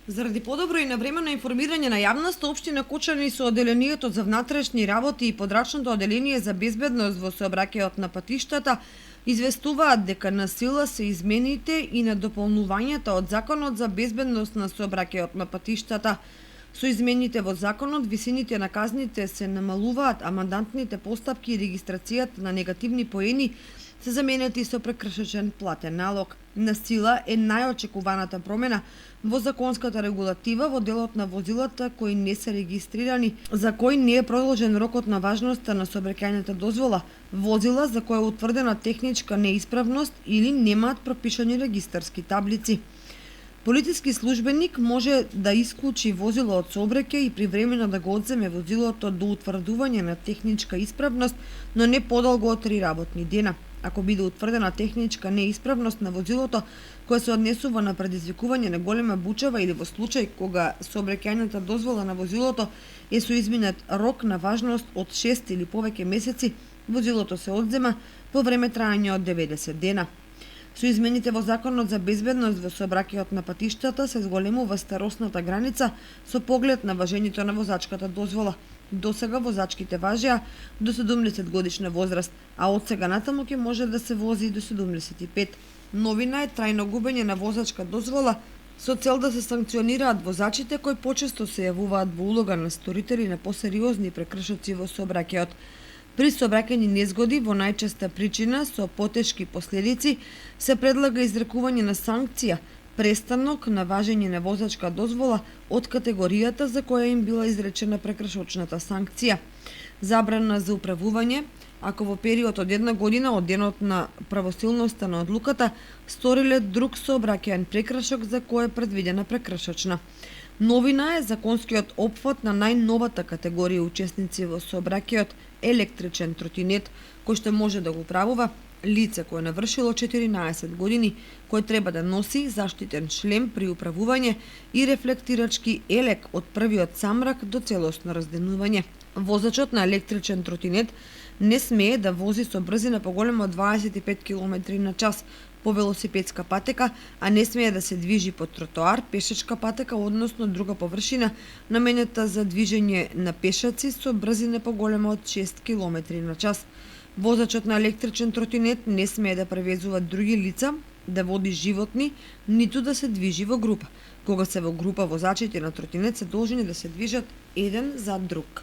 Заради подобро и навремено информирање на јавноста, општина Кочани со одделението за внатрешни работи и подрачното одделение за безбедност во сообраќајот на патиштата известуваат дека на сила се измените и на дополнувањата од Законот за безбедност на сообраќајот на патиштата. Со измените во законот висините на казните се намалуваат, а мандатните постапки и регистрацијата на негативни поени се заменети со прекршечен платен налог. На сила е најочекуваната промена во законската регулатива во делот на возилата кои не се регистрирани, за кои не е продолжен рокот на важноста на сообраќајната дозвола, возила за кои е утврдена техничка неисправност или немаат пропишани регистарски таблици. Полициски службеник може да исклучи возило од сообраќај и привремено да го одземе возилото до утврдување на техничка исправност, но не подолго од 3 работни дена. Ако биде утврдена техничка неисправност на возилото, која се однесува на предизвикување на голема бучава или во случај кога сообраќајната дозвола на возилото е со изминат рок на важност од 6 или повеќе месеци, возилото се одзема по време трајање од 90 дена. Со измените во Законот за безбедност во сообраќајот на патиштата се зголемува старосната граница со поглед на важењето на возачката дозвола. Досега возачките важеа до 70 годишна возраст, а од сега натаму ќе може да се вози до 75. Новина е трајно губење на возачка дозвола со цел да се санкционираат возачите кои почесто се јавуваат во улога на сторители на посериозни прекршоци во сообраќајот. При сообраќајни незгоди во најчеста причина со потешки последици се предлага изрекување на санкција, престанок на важење на возачка дозвола од категоријата за која им била изречена прекршочната санкција. Забрана за управување, ако во период од 1 година од денот на правосилноста на одлуката сториле друг сообраќајен прекршок за кој е предвидена прекршочна. Новина е законскиот опфат на најновата категорија учесници во сообраќајот електричен тротинет, кој што може да го управува лице кое навршило 14 години, кој треба да носи заштитен шлем при управување и рефлектирачки елек од првиот самрак до целосно разденување. Возачот на електричен тротинет не смее да вози со брзина поголема од 25 км на час по велосипедска патека, а не смее да се движи по тротоар, пешачка патека, односно друга површина наменета за движење на пешаци со брзина поголема од 6 км на час. Возачот на електричен тротинет не смее да превезува други лица, да води животни, ниту да се движи во група. Кога се во група, возачите на тротинет се должни да се движат еден за друг.